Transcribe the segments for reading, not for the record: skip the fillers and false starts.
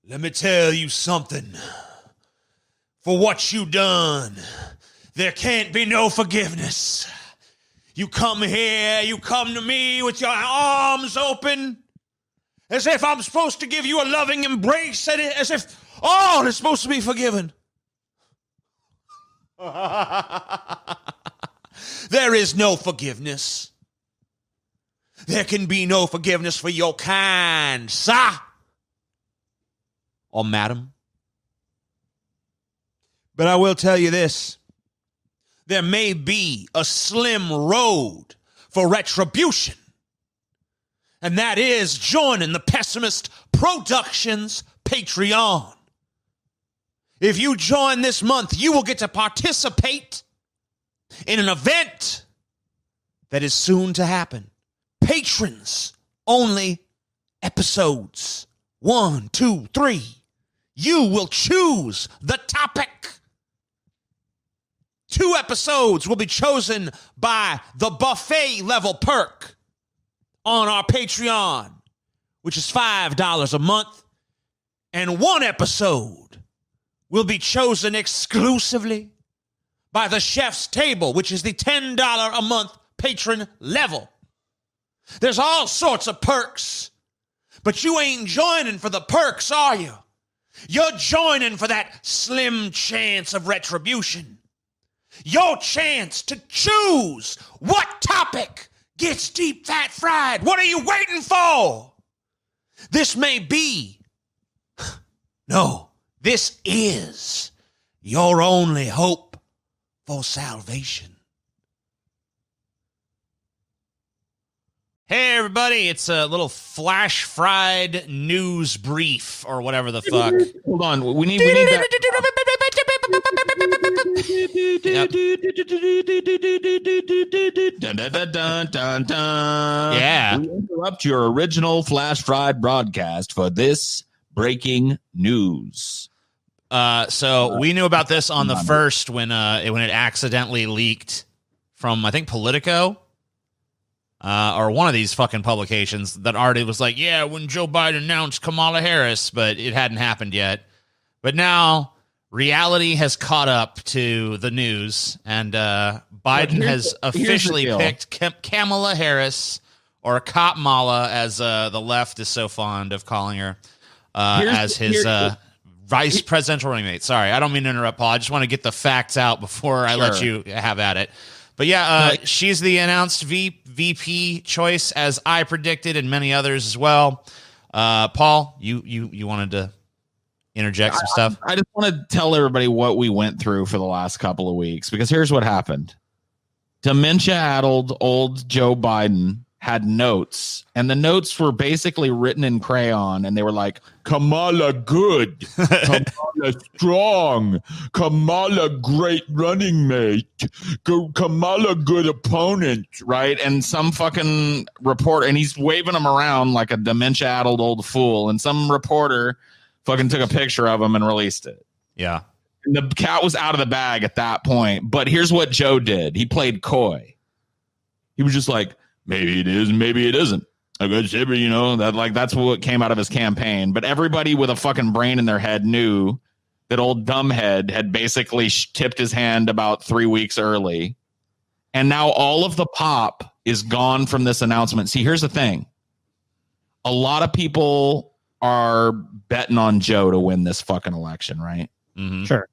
Let me tell you something. For what you done, there can't be no forgiveness. You come here, you come to me with your arms open, as if I'm supposed to give you a loving embrace, as if all is supposed to be forgiven. There is no forgiveness. There can be no forgiveness for your kind, sir. Or madam. But I will tell you this. There may be a slim road for retribution. And that is joining the Pessimist Productions Patreon. If you join this month, you will get to participate in an event that is soon to happen. Patrons only episodes 1, 2, 3. You will choose the topic. 2 episodes will be chosen by the buffet level perk on our Patreon, which is $5 a month. And 1 episode will be chosen exclusively by the chef's table, which is the $10 a month patron level. There's all sorts of perks, but you ain't joining for the perks, are you? You're joining for that slim chance of retribution. Your chance to choose what topic gets deep fat fried. What are you waiting for? This may be, no, this is your only hope for salvation. Hey, everybody, it's a little flash fried news brief or whatever the fuck. Hold on. We need that. Dun, dun, dun, dun, dun, dun. Yeah. We interrupt your original flash fried broadcast for this breaking news. So we knew about this on the first when it accidentally leaked from, I think, Politico. Or one of these fucking publications that already was like, yeah, when Joe Biden announced Kamala Harris, but it hadn't happened yet. But now reality has caught up to the news, and Biden has officially picked Kamala Harris, or Copmala, as the left is so fond of calling her, as his vice presidential running mate. Sorry, I don't mean to interrupt, Paul. I just want to get the facts out before I let you have at it. But yeah, she's the announced VP choice, as I predicted, and many others as well. Paul, you wanted to interject some stuff? I just want to tell everybody what we went through for the last couple of weeks, because here's what happened. Dementia-addled old Joe Biden had notes, and the notes were basically written in crayon, and they were like, Kamala good, Kamala strong, Kamala great running mate, Kamala good opponent, right? And some fucking reporter, and he's waving them around like a dementia-addled old fool, and some reporter fucking took a picture of him and released it. Yeah. And the cat was out of the bag at that point, but here's what Joe did. He played coy. He was just like, maybe it is, maybe it isn't. A good shipper, you know, that's what came out of his campaign. But everybody with a fucking brain in their head knew that old dumbhead had basically tipped his hand about 3 weeks early. And now all of the pop is gone from this announcement. See, here's the thing. A lot of people are betting on Joe to win this fucking election, right? Mm-hmm. Sure.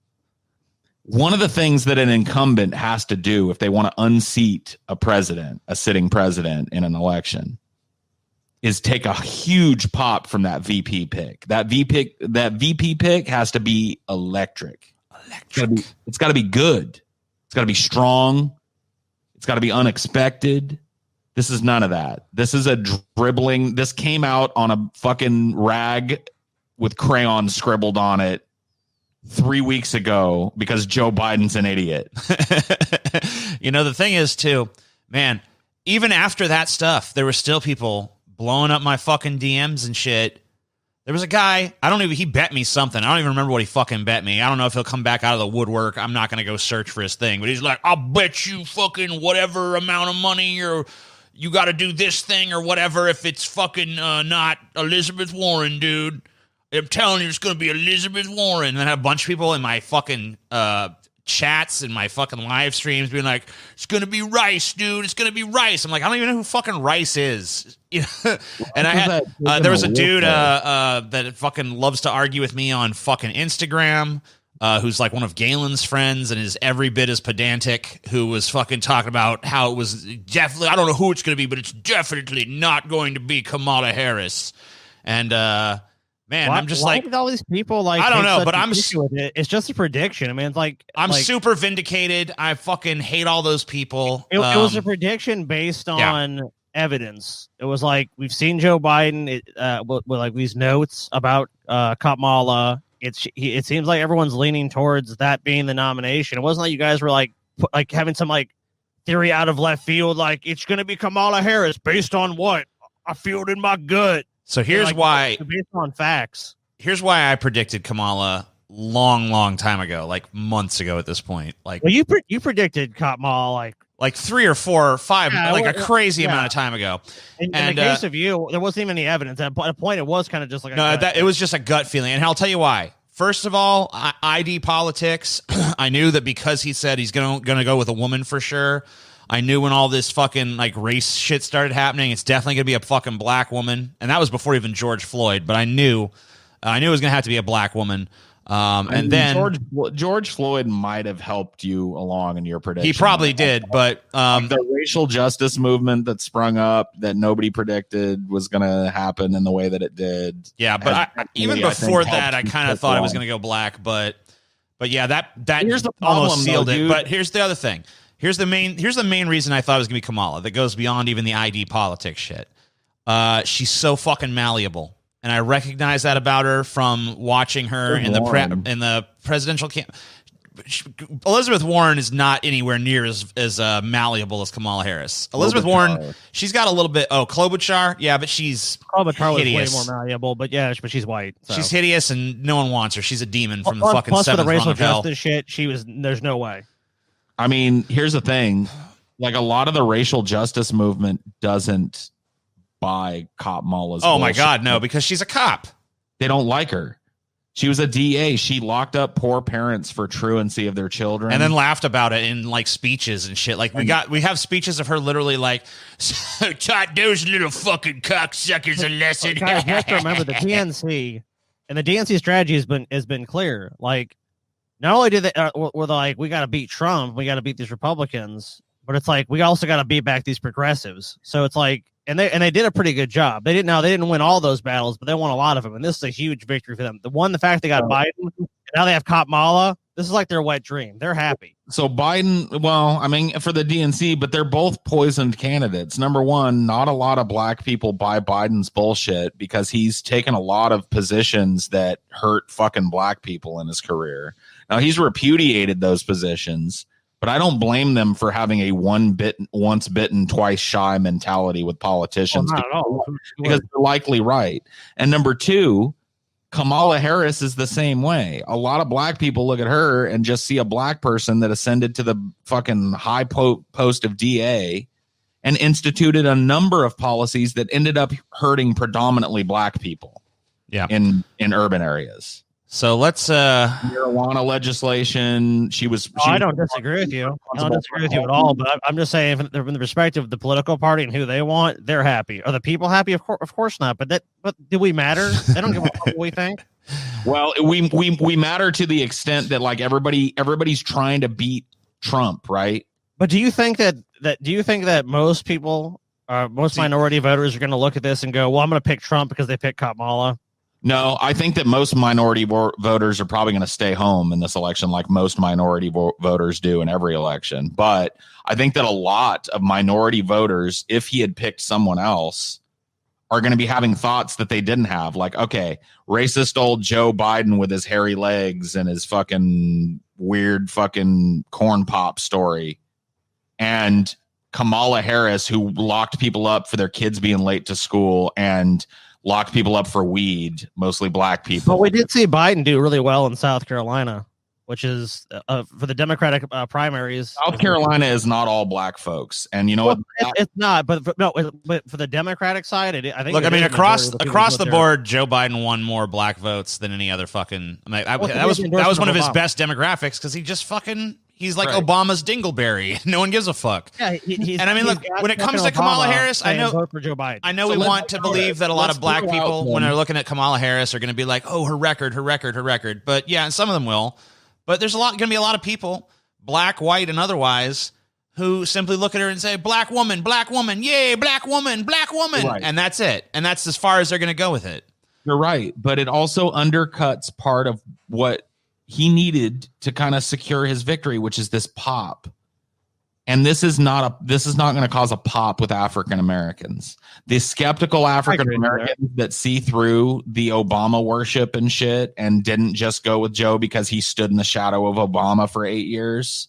One of the things that an incumbent has to do if they want to unseat a president, a sitting president in an election, is take a huge pop from that VP pick. That VP pick has to be electric. It's got to be good. It's got to be strong. It's got to be unexpected. This is none of that. This is a dribbling. This came out on a fucking rag with crayon scribbled on it 3 weeks ago because Joe Biden's an idiot. You know, the thing is, too, man, even after that stuff, there were still people blowing up my fucking DMs and shit. There was a guy, he bet me something. I don't even remember what he fucking bet me. I don't know if he'll come back out of the woodwork. I'm not going to go search for his thing. But he's like, I'll bet you fucking whatever amount of money or you got to do this thing or whatever if it's fucking not Elizabeth Warren, dude. I'm telling you, it's going to be Elizabeth Warren. And then I have a bunch of people in my fucking chats and my fucking live streams being like, it's going to be Rice, dude. It's going to be Rice. I'm like, I don't even know who fucking Rice is. And I had there was a dude that fucking loves to argue with me on fucking Instagram. Who's like one of Galen's friends and is every bit as pedantic, who was fucking talking about how it was definitely, I don't know who it's going to be, but it's definitely not going to be Kamala Harris. And, man, I'm just why like, did all these people like, I don't know, but it's just a prediction. I mean, it's like, I'm super vindicated. I fucking hate all those people. It was a prediction based on evidence. It was like, we've seen Joe Biden with like these notes about Copmala. It seems like everyone's leaning towards that being the nomination. It wasn't like you guys were like having some like theory out of left field, like it's going to be Kamala Harris based on what I feel in my gut. So here's why, based on facts. Here's why I predicted Kamala long time ago, like months ago at this point. Like, well, you predicted Copmala like 3 or 4 or 5, like a crazy amount of time ago. In the case of you, there wasn't even any evidence. At a point, it was kind of just like it was just a gut feeling. And I'll tell you why. First of all, ID politics. I knew that because he said he's gonna go with a woman for sure. I knew when all this fucking like race shit started happening, it's definitely gonna be a fucking black woman, and that was before even George Floyd. But I knew it was gonna have to be a black woman. Then George Floyd might have helped you along in your prediction. He probably did, but the racial justice movement that sprung up that nobody predicted was going to happen in the way that it did. Yeah, but even before that, I kind of thought it was going to go black. But yeah, that here's the problem, almost sealed though, it. dude. But here's the other thing. Here's the main reason I thought it was going to be Kamala. That goes beyond even the ID politics shit. She's so fucking malleable. And I recognize that about her from watching her in the presidential camp. Elizabeth Warren is not anywhere near as malleable as Kamala Harris. Elizabeth Warren, she's got a little bit. Oh, Klobuchar, yeah, but she's hideous. Was way more malleable. But she's white. So. She's hideous, and no one wants her. She's a demon from the fucking plus seventh for the rung racial of hell. justice shit, there's no way. I mean, here's the thing: like a lot of the racial justice movement doesn't buy Copmala's. Oh my God, no, because she's a cop. They don't like her. She was a DA. She locked up poor parents for truancy of their children, and then laughed about it in like speeches and shit. Like we have speeches of her literally like, so taught those little fucking cocksuckers a lesson. Guys, you have to remember the DNC, and the DNC strategy has been clear. Like, not only did they were they like, we got to beat Trump, we got to beat these Republicans, but it's like we also got to beat back these progressives. So it's like. And they did a pretty good job. They didn't win all those battles, but they won a lot of them. And this is a huge victory for them. The fact they got Biden, and now they have Copmala. This is like their wet dream. They're happy. So Biden, well, I mean, for the DNC, but they're both poisoned candidates. Number one, not a lot of black people buy Biden's bullshit because he's taken a lot of positions that hurt fucking black people in his career. Now he's repudiated those positions. But I don't blame them for having a once bitten, twice shy mentality with politicians. Well, not at all. Because they're likely right. And number two, Kamala Harris is the same way. A lot of black people look at her and just see a black person that ascended to the fucking high post of DA and instituted a number of policies that ended up hurting predominantly black people in urban areas. So let's marijuana legislation. I don't disagree with you. I don't disagree with you at all. But I'm just saying, from the perspective of the political party and who they want, they're happy. Are the people happy? Of course not. But do we matter? They don't give a fuck what we think. Well, we matter to the extent that like everybody's trying to beat Trump, right? But do you think that most people, most minority voters, are going to look at this and go, "Well, I'm going to pick Trump because they picked Copmala"? No, I think that most minority voters are probably going to stay home in this election, like most minority voters do in every election. But I think that a lot of minority voters, if he had picked someone else, are going to be having thoughts that they didn't have. Like, okay, racist old Joe Biden with his hairy legs and his fucking weird fucking corn pop story. And Kamala Harris, who locked people up for their kids being late to school and locked people up for weed, mostly black people. But we did see Biden do really well in South Carolina which is for the Democratic primaries. South Carolina is not all black folks, and you know what? It's not. But for the Democratic side, I think. Look, I mean, across the board, Joe Biden won more black votes than any other fucking. I mean, that was one of his best demographics because he just fucking. He's like Obama's dingleberry. No one gives a fuck. Yeah, and I mean, look, when it comes to Kamala Harris, I know vote for Joe Biden. I know we want to believe that a lot of black people, when they're looking at Kamala Harris, are going to be like, "Oh, her record." But yeah, and some of them will. But there's going to be a lot of people, black, white, and otherwise, who simply look at her and say, "Black woman, yay, black woman," right. And that's it. And that's as far as they're going to go with it. You're right, but it also undercuts part of what he needed to kind of secure his victory, which is this pop. And this is not going to cause a pop with African Americans. The skeptical African Americans that see through the Obama worship and shit and didn't just go with Joe because he stood in the shadow of Obama for 8 years,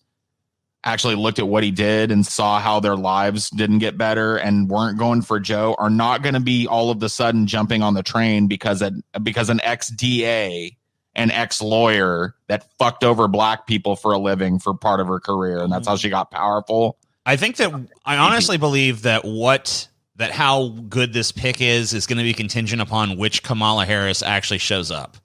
actually looked at what he did and saw how their lives didn't get better and weren't going for Joe, are not going to be all of a sudden jumping on the train because an ex-DA, an ex-lawyer that fucked over black people for a living for part of her career, and that's how she got powerful. I think that I honestly believe that how good this pick is going to be contingent upon which Kamala Harris actually shows up.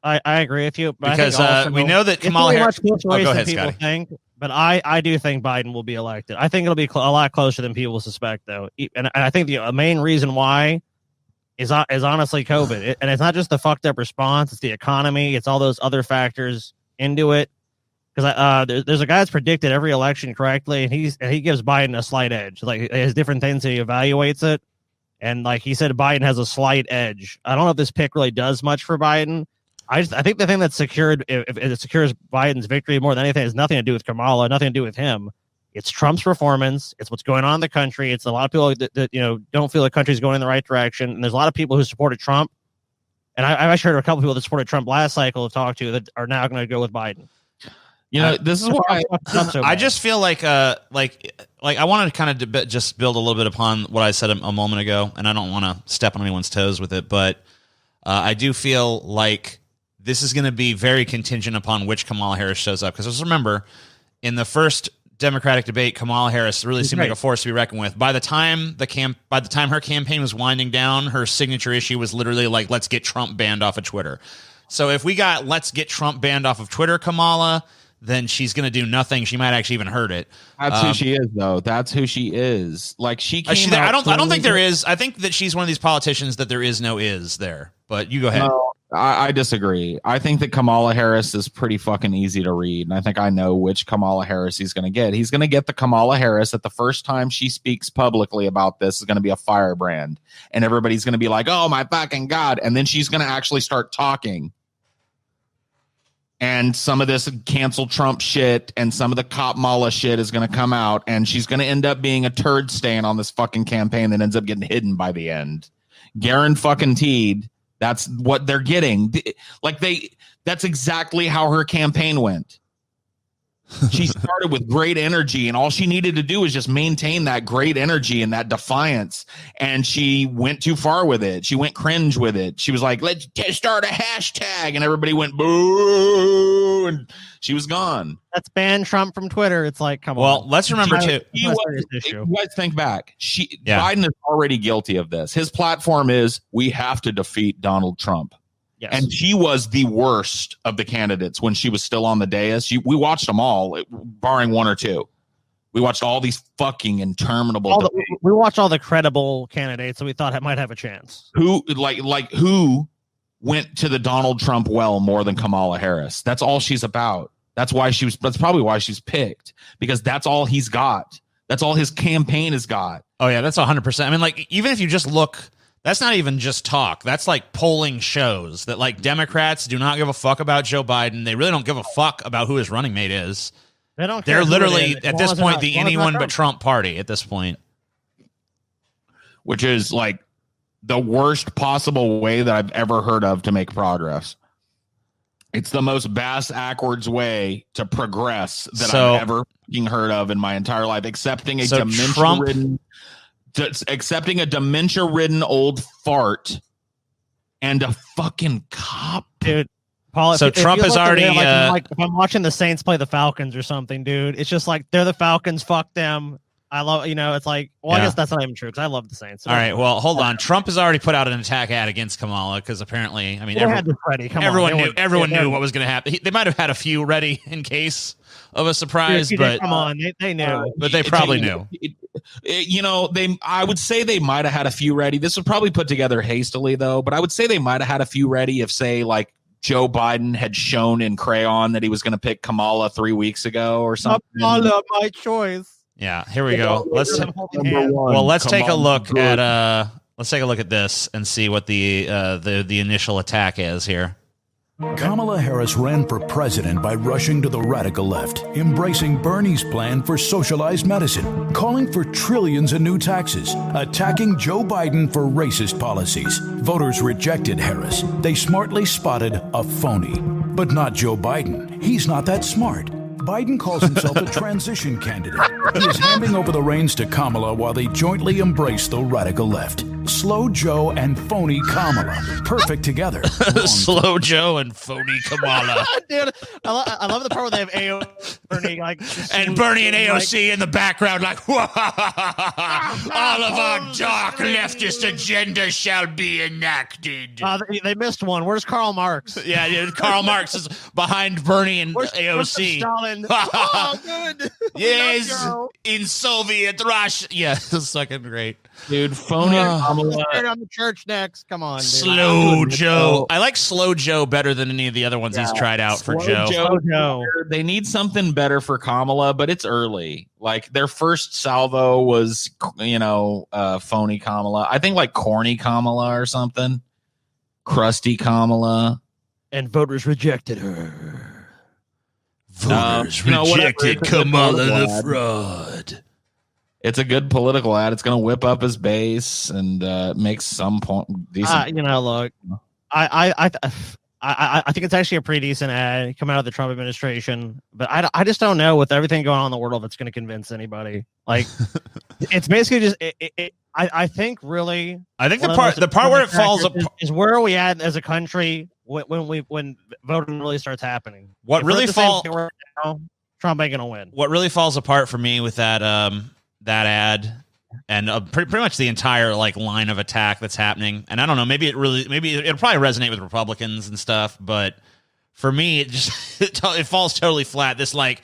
I agree with you, but because we know that Kamala Harris. Go ahead, people think, but I do think Biden will be elected. I think it'll be a lot closer than people suspect, though, and I think the main reason why is honestly COVID. And it's not just the fucked up response, it's the economy, it's all those other factors into it. Because there's a guy that's predicted every election correctly, and he gives Biden a slight edge. Like, he has different things that he evaluates it, and like he said, Biden has a slight edge. I don't know if this pick really does much for Biden. I think the thing that's secured, if it secures Biden's victory more than anything, has nothing to do with Kamala, nothing to do with him. It's Trump's performance. It's what's going on in the country. It's a lot of people that don't feel the country's going in the right direction. And there's a lot of people who supported Trump. And I've actually heard a couple people that supported Trump last cycle to talk to that are now going to go with Biden. This is why I just feel like I wanted to kind of just build a little bit upon what I said a moment ago, and I don't want to step on anyone's toes with it, but I do feel like this is going to be very contingent upon which Kamala Harris shows up. Because just remember, in the first Democratic debate, Kamala Harris really seemed like a force to be reckoned with. By the time her campaign was winding down, her signature issue was literally like, "Let's get Trump banned off of Twitter." So if we got "Let's get Trump banned off of Twitter" Kamala, then she's going to do nothing. She might actually even hurt it. That's who she is, though. That's who she is. Like, she came I don't think there is. I think that she's one of these politicians that there is no is there. But you go ahead. No, I disagree. I think that Kamala Harris is pretty fucking easy to read. And I think I know which Kamala Harris he's going to get. He's going to get the Kamala Harris that the first time she speaks publicly about this is going to be a firebrand. And everybody's going to be like, "Oh, my fucking God." And then she's going to actually start talking. And some of this cancel Trump shit and some of the Copmala shit is going to come out. And she's going to end up being a turd stain on this fucking campaign that ends up getting hidden by the end. Guaranteed. That's what they're getting. That's exactly how her campaign went. She started with great energy, and all she needed to do was just maintain that great energy and that defiance. And she went too far with it. She went cringe with it. She was like, "Let's start a hashtag," and everybody went boo, and she was gone. Let's ban Trump from Twitter. It's like, come on. Well, let's remember too. You guys think back. Biden is already guilty of this. His platform is, "We have to defeat Donald Trump." Yes. And she was the worst of the candidates when she was still on the dais. We watched them all, barring one or two. We watched all these fucking interminable. We watched all the credible candidates, so we thought it might have a chance. Who went to the Donald Trump well more than Kamala Harris? That's all she's about. That's probably why she's picked, because that's all he's got. That's all his campaign has got. Oh yeah, that's 100%. I mean, like, even if you just look. That's not even just talk. That's like polling shows that, like, Democrats do not give a fuck about Joe Biden. They really don't give a fuck about who his running mate is. They're literally, at this point, the anyone but Trump party at this point. Which is like the worst possible way that I've ever heard of to make progress. It's the most bass-ackwards way to progress that I've ever heard of in my entire life, accepting a dementia-ridden old fart and a fucking cop. Dude, Paul, So if Trump you is look at already, it, like if I'm watching the Saints play the Falcons or something, dude, it's just like they're the Falcons. Fuck them. I love, it's like, well, I Yeah. guess that's not even true because I love the Saints. So All right, well, hold on. Trump has already put out an attack ad against Kamala because apparently, I mean, they had this ready. Come everyone on, knew everyone knew what was going to happen. They might have had a few ready in case of a surprise, but come on, they knew. but they probably knew. I would say they might have had a few ready. This was probably put together hastily, though. But I would say they might have had a few ready if, say, like Joe Biden had shown in crayon that he was going to pick Kamala 3 weeks ago or something. Kamala, my choice. Yeah, here we go. Let's take a look at this and see what the initial attack is here. Kamala Harris ran for president by rushing to the radical left, embracing Bernie's plan for socialized medicine, calling for trillions in new taxes, attacking Joe Biden for racist policies. Voters rejected Harris. They smartly spotted a phony. But not Joe Biden. He's not that smart. Biden calls himself a transition candidate. He is handing over the reins to Kamala while they jointly embrace the radical left. Slow Joe and phony Kamala. Perfect together. Slow Joe and phony Kamala. Dude, I love the part where they have Bernie, like, and Bernie and AOC in the background, like, all of our dark leftist agenda shall be enacted. They missed one. Where's Karl Marx? Yeah, dude, Karl Marx is behind Bernie and AOC. Where's Stalin? Oh, good. Yes, in Soviet Russia. Yeah, it's fucking great. Dude, phony on the church next. Come on, dude. Slow Joe. I like Slow Joe better than any of the other ones he's tried out for Joe. Slow Joe. They need something better for Kamala, but it's early. Like their first salvo was, phony Kamala. I think like corny Kamala or something. Crusty Kamala. And voters rejected her. Voters rejected Kamala the fraud. It's a good political ad. It's going to whip up his base and make some point. Decent. Look, I think it's actually a pretty decent ad coming out of the Trump administration, but I just don't know with everything going on in the world if it's going to convince anybody. Like, it's basically just. I think really. I think the part where it falls apart is where are we at as a country when voting really starts happening. What really falls Trump ain't going to win. What really falls apart for me with that ad and pretty much the entire like line of attack that's happening. And I don't know, maybe it'll probably resonate with Republicans and stuff, but for me, it just it falls totally flat. This like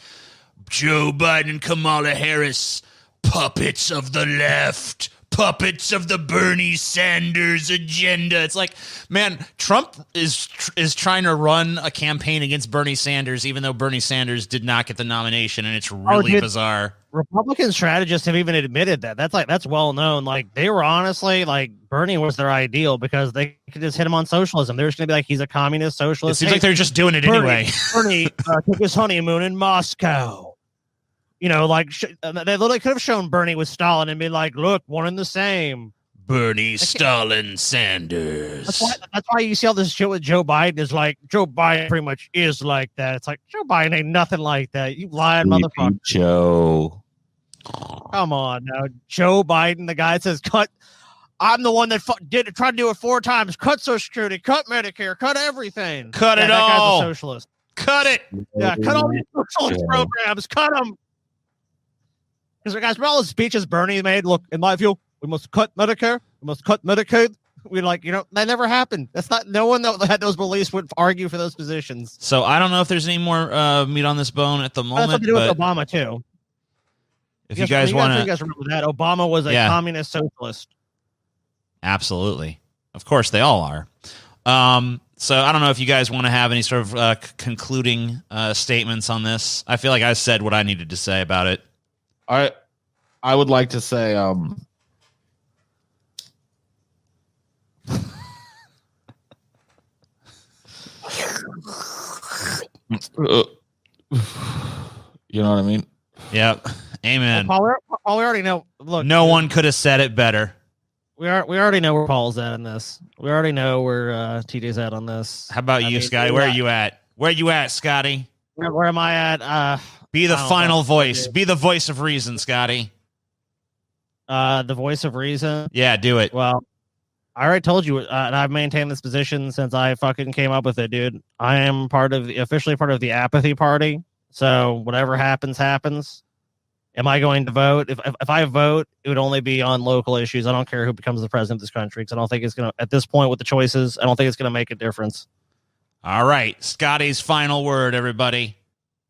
Joe Biden, Kamala Harris, puppets of the left, puppets of the Bernie Sanders agenda. It's like, man, Trump is trying to run a campaign against Bernie Sanders, even though Bernie Sanders did not get the nomination, and it's really bizarre. Republican strategists have even admitted that. That's well known. Like, they were honestly like Bernie was their ideal because they could just hit him on socialism. They're just gonna be like, he's a communist socialist. It seems like they're just doing it anyway. Bernie took his honeymoon in Moscow. They literally could have shown Bernie with Stalin and be like, look, one and the same. Bernie, Stalin, Sanders. That's why you see all this shit with Joe Biden is like, Joe Biden pretty much is like that. It's like, Joe Biden ain't nothing like that. You lying motherfucker. Joe. Come on now. Joe Biden, the guy that says, I'm the one that tried to do it 4 times. Cut Social Security, cut Medicare, cut everything. Cut it that all. Guy's a socialist. Cut it. Yeah, cut all these socialist programs. Cut them. Because, guys, remember all the speeches Bernie made? Look, in my view, we must cut Medicare. We must cut Medicaid. That never happened. That's not. No one that had those beliefs would argue for those positions. So I don't know if there's any more meat on this bone at the moment. That's something to do with Obama too. If you guys want to, you guys remember that Obama was a communist socialist. Absolutely, of course they all are. So I don't know if you guys want to have any sort of concluding statements on this. I feel like I said what I needed to say about it. I would like to say you know what I mean? Yep. Amen. Well, Paul, we already know. Look, no one could have said it better. We already know where Paul's at in this. We already know where TJ's at on this. How about you, Scotty? Where are you at? Where are you at, Scotty? Where am I at? Be the final voice. Be the voice of reason, Scotty. The voice of reason. Yeah, do it. Well, I already told you, and I've maintained this position since I fucking came up with it, dude. I am officially part of the apathy party. So whatever happens, happens. Am I going to vote? If I vote, it would only be on local issues. I don't care who becomes the president of this country, because I don't think it's going to, at this point with the choices, I don't think it's going to make a difference. All right. Scotty's final word, everybody.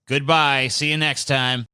Goodbye. See you next time.